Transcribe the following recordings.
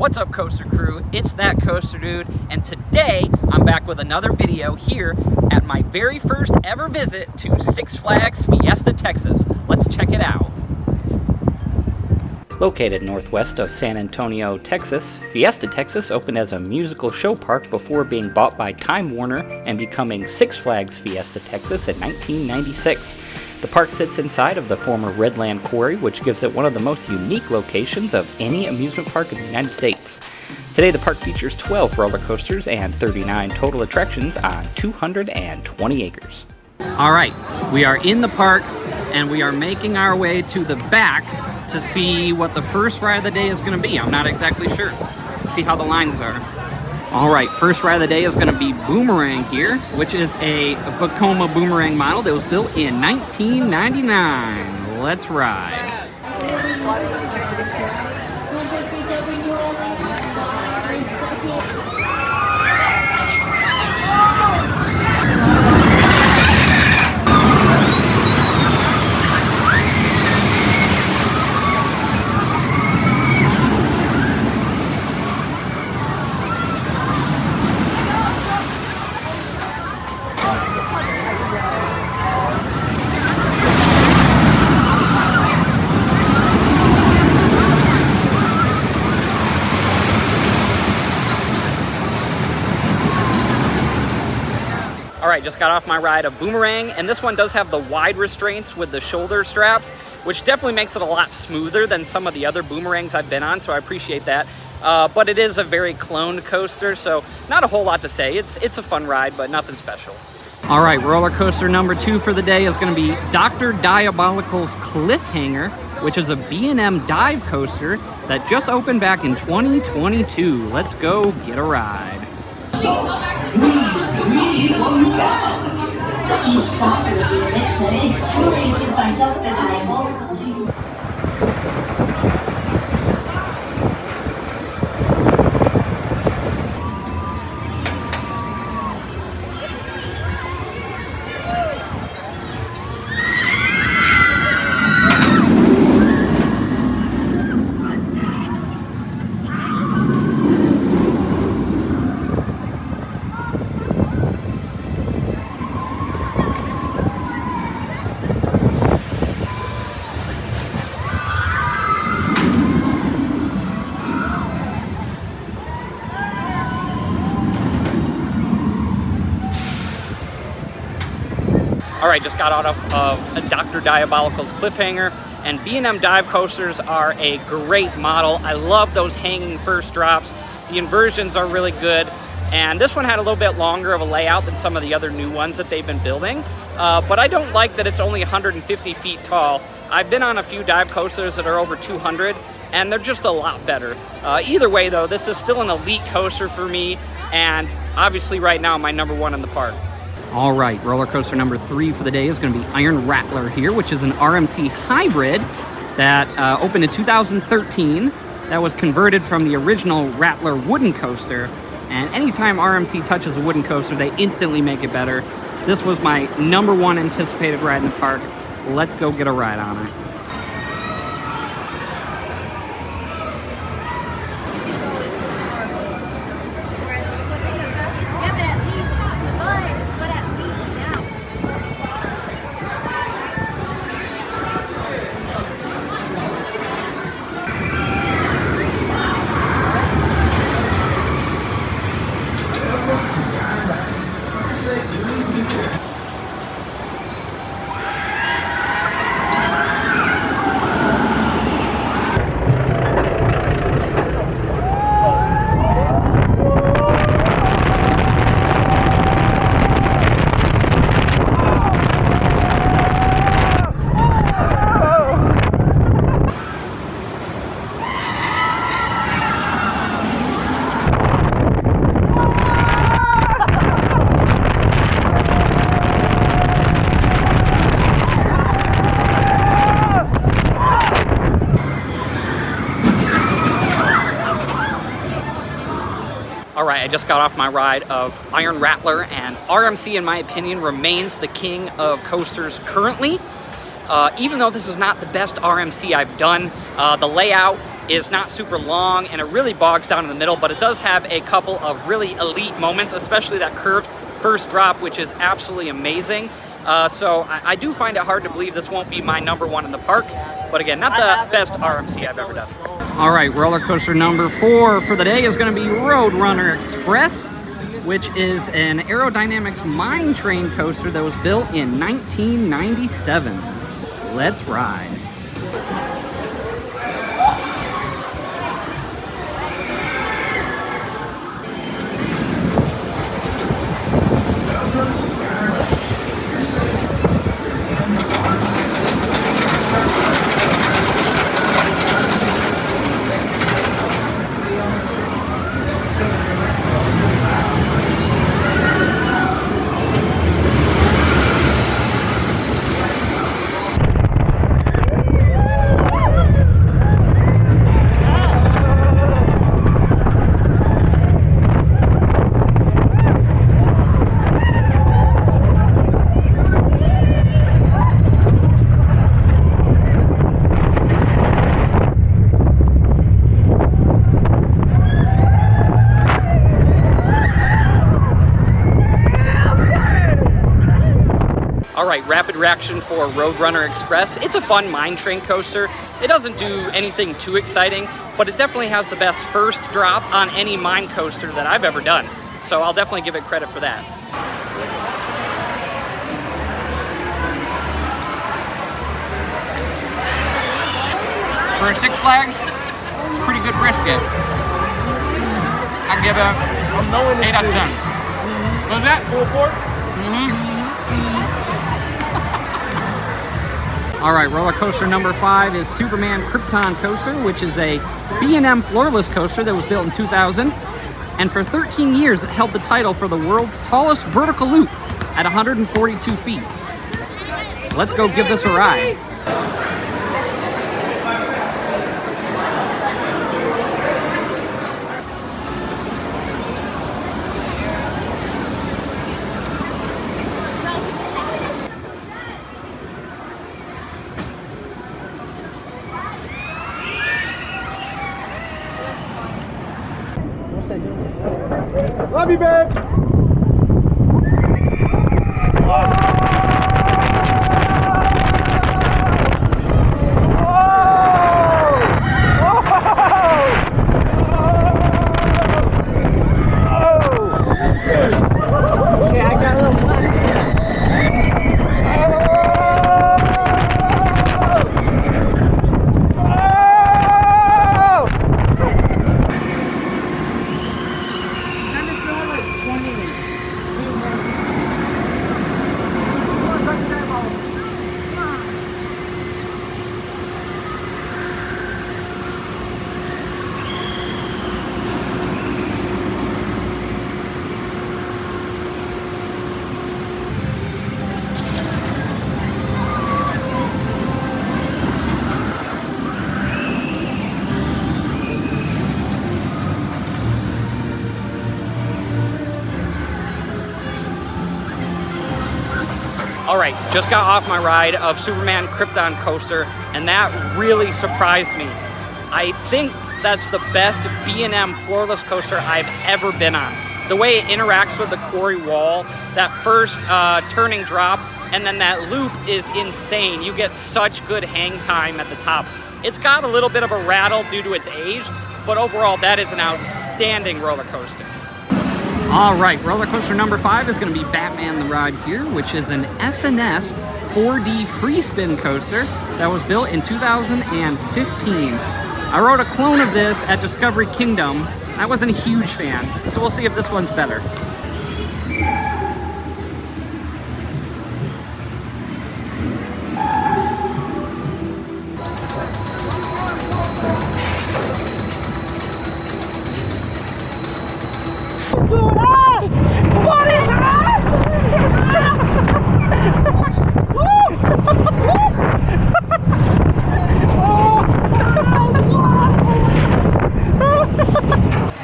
What's up, Coaster Crew? It's That Coaster Dude, and today I'm back with another video here at my very first ever visit to Six Flags Fiesta Texas. Let's check it out. Located northwest of San Antonio, Texas, Fiesta Texas opened as a musical show park before being bought by Time Warner and becoming Six Flags Fiesta Texas in 1996. The park sits inside of the former Redland Quarry, which gives it one of the most unique locations of any amusement park in the United States. Today the park features 12 roller coasters and 39 total attractions on 220 acres. Alright, we are in the park and we are making our way to the back to see what the first ride of the day is going to be. I'm not exactly sure. See how the lines are. Alright, first ride of the day is going to be Boomerang here, which is a Vekoma Boomerang model that was built in 1999. Let's ride. Alright, just got off my ride of Boomerang, and this one does have the wide restraints with the shoulder straps, which definitely makes it a lot smoother than some of the other Boomerangs I've been on, so I appreciate that. But it is a very cloned coaster, so not a whole lot to say. It's a fun ride, but nothing special. Alright, roller coaster number 2 for the day is going to be Dr. Diabolical's Cliffhanger, which is a B&M dive coaster that just opened back in 2022. Let's go get a ride. Each sample of the elixir is curated by Dr. Diabolical to Alright, just got out of Dr. Diabolical's Cliffhanger, and B&M dive coasters are a great model. I love those hanging first drops. The inversions are really good, and this one had a little bit longer of a layout than some of the other new ones that they've been building, but I don't like that it's only 150 feet tall. I've been on a few dive coasters that are over 200, and they're just a lot better. Either way though, this is still an elite coaster for me, and obviously right now my number 1 in the park. All right, roller coaster number 3 for the day is going to be Iron Rattler here, which is an RMC hybrid that opened in 2013. That was converted from the original Rattler wooden coaster. And anytime RMC touches a wooden coaster, they instantly make it better. This was my number 1 anticipated ride in the park. Let's go get a ride on it. Alright, I just got off my ride of Iron Rattler, and RMC, in my opinion, remains the king of coasters currently. Even though this is not the best RMC I've done, the layout is not super long and it really bogs down in the middle, but it does have a couple of really elite moments, especially that curved first drop, which is absolutely amazing. So I do find it hard to believe this won't be my number one in the park, but again, not the best RMC I've ever done. All right, roller coaster number 4 for the day is going to be Roadrunner Express, which is an aerodynamics mine train coaster that was built in 1997. Let's ride. All right, rapid reaction for Roadrunner Express. It's a fun mine train coaster. It doesn't do anything too exciting, but it definitely has the best first drop on any mine coaster that I've ever done. So I'll definitely give it credit for that. For a Six Flags, it's a pretty good brisket. I give it 8 out of 10. What was that? Pulled pork? All right, roller coaster number 5 is Superman Krypton Coaster, which is a B&M floorless coaster that was built in 2000. And for 13 years, it held the title for the world's tallest vertical loop at 142 feet. Let's go give this a ride. Love you, babe. All right, just got off my ride of Superman Krypton Coaster, and that really surprised me. I think that's the best B&M floorless coaster I've ever been on. The way it interacts with the quarry wall, that first turning drop, and then that loop is insane. You get such good hang time at the top. It's got a little bit of a rattle due to its age, but overall that is an outstanding roller coaster. All right, roller coaster number 5 is going to be Batman the Ride here, which is an SNS 4D free spin coaster that was built in 2015. I rode a clone of this at Discovery Kingdom. I wasn't a huge fan, so we'll see if this one's better.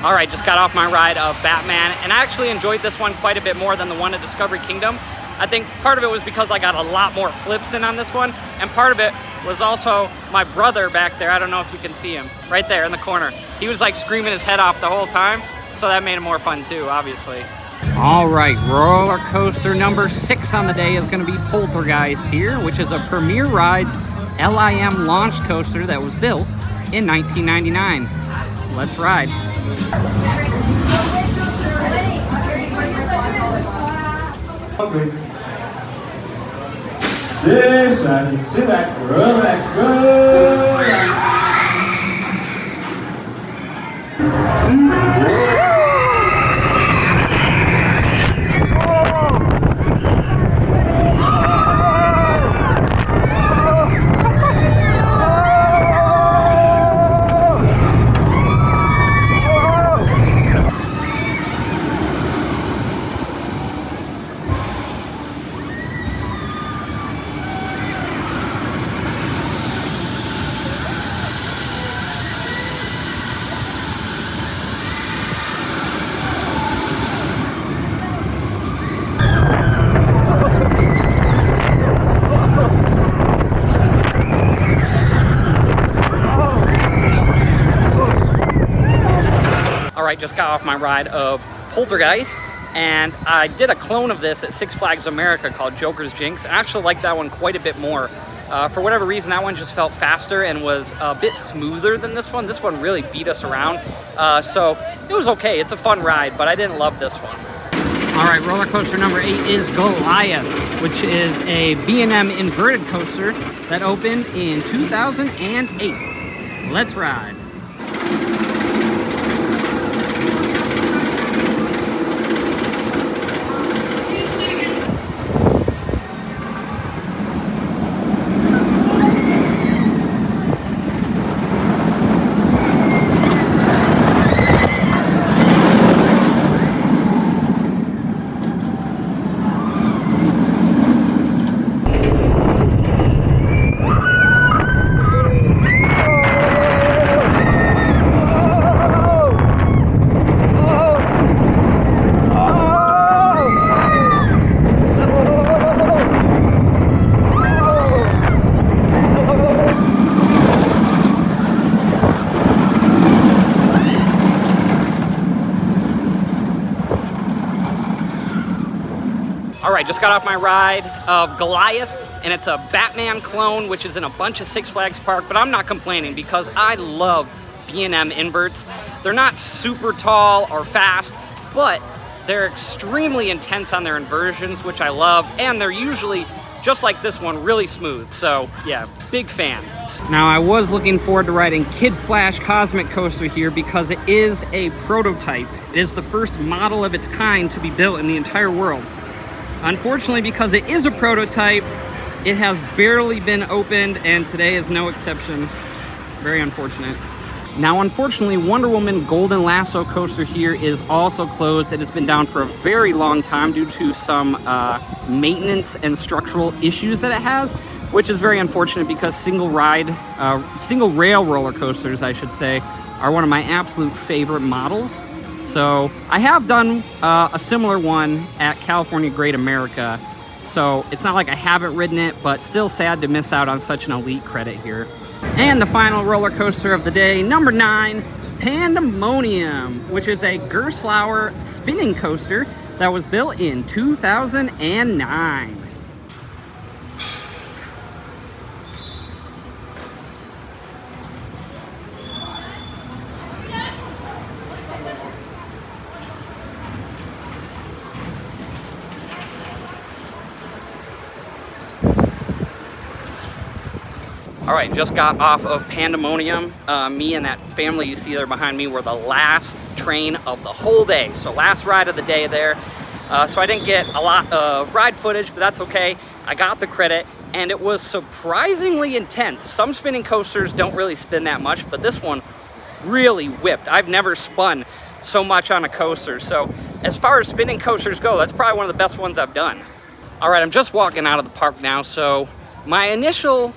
All right, just got off my ride of Batman, and I actually enjoyed this one quite a bit more than the one at Discovery Kingdom. I think part of it was because I got a lot more flips in on this one, and part of it was also my brother back there. I don't know if you can see him right there in the corner. He was like screaming his head off the whole time, so that made it more fun too, obviously. All right, roller coaster number 6 on the day is going to be Poltergeist here, which is a Premier Rides LIM launch coaster that was built in 1999. Let's ride. This one, sit back, relax, go. Alright, just got off my ride of Poltergeist, and I did a clone of this at Six Flags America called Joker's Jinx. I actually liked that one quite a bit more. For whatever reason, that one just felt faster and was a bit smoother than this one. This one really beat us around, so it was okay. It's a fun ride, but I didn't love this one. Alright, roller coaster number 8 is Goliath, which is a B&M inverted coaster that opened in 2008. Let's ride. Alright, just got off my ride of Goliath, and it's a Batman clone, which is in a bunch of Six Flags Park, but I'm not complaining because I love B&M inverts. They're not super tall or fast, but they're extremely intense on their inversions, which I love, and they're usually, just like this one, really smooth. So yeah, big fan. Now, I was looking forward to riding Kid Flash Cosmic Coaster here because it is a prototype. It is the first model of its kind to be built in the entire world. Unfortunately, because it is a prototype, it has barely been opened, and today is no exception. Very unfortunate. Now, unfortunately, Wonder Woman Golden Lasso coaster here is also closed. It has been down for a very long time due to some maintenance and structural issues that it has, which is very unfortunate because single rail roller coasters, I should say, are one of my absolute favorite models. So I have done a similar one at California Great America, so it's not like I haven't ridden it, but still sad to miss out on such an elite credit here. And the final roller coaster of the day, number 9, Pandemonium, which is a Gerstlauer spinning coaster that was built in 2009. All right, just got off of Pandemonium. Me and that family you see there behind me were the last train of the whole day. So last ride of the day there. So I didn't get a lot of ride footage, but that's okay. I got the credit, and it was surprisingly intense. Some spinning coasters don't really spin that much, but this one really whipped. I've never spun so much on a coaster. So as far as spinning coasters go, that's probably one of the best ones I've done. All right, I'm just walking out of the park now. So my initial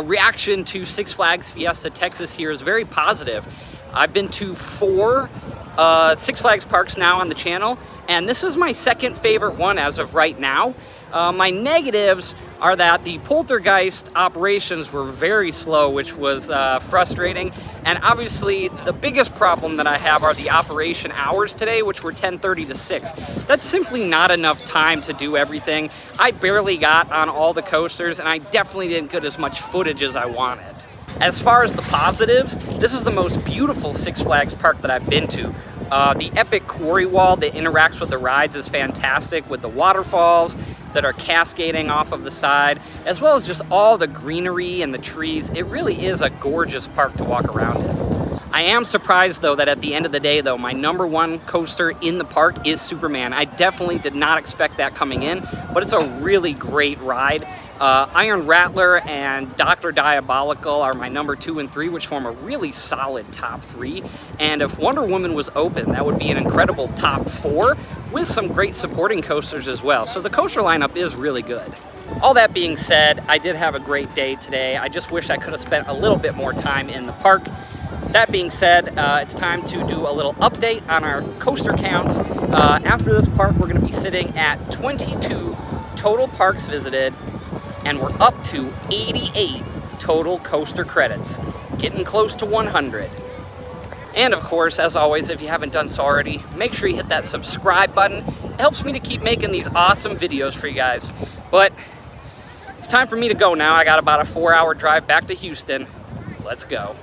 reaction to Six Flags Fiesta Texas here is very positive. I've been to 4 Six Flags parks now on the channel, and this is my second favorite one as of right now. My negatives are that the Poltergeist operations were very slow, which was frustrating. And obviously, the biggest problem that I have are the operation hours today, which were 10:30 to 6. That's simply not enough time to do everything. I barely got on all the coasters, and I definitely didn't get as much footage as I wanted. As far as the positives, this is the most beautiful Six Flags park that I've been to. The epic quarry wall that interacts with the rides is fantastic, with the waterfalls that are cascading off of the side, as well as just all the greenery and the trees. It really is a gorgeous park to walk around in. I am surprised, though, that at the end of the day, though, my #1 coaster in the park is Superman. I definitely did not expect that coming in, but it's a really great ride. Iron Rattler and Dr. Diabolical are my #2 and 3, which form a really solid top 3. And if Wonder Woman was open, that would be an incredible top 4 with some great supporting coasters as well. So the coaster lineup is really good. All that being said, I did have a great day today. I just wish I could have spent a little bit more time in the park. That being said, it's time to do a little update on our coaster counts. After this park, we're going to be sitting at 22 total parks visited, and we're up to 88 total coaster credits, getting close to 100. And of course, as always, if you haven't done so already, make sure you hit that subscribe button. It helps me to keep making these awesome videos for you guys. But it's time for me to go now. I got about a 4-hour drive back to Houston. Let's go.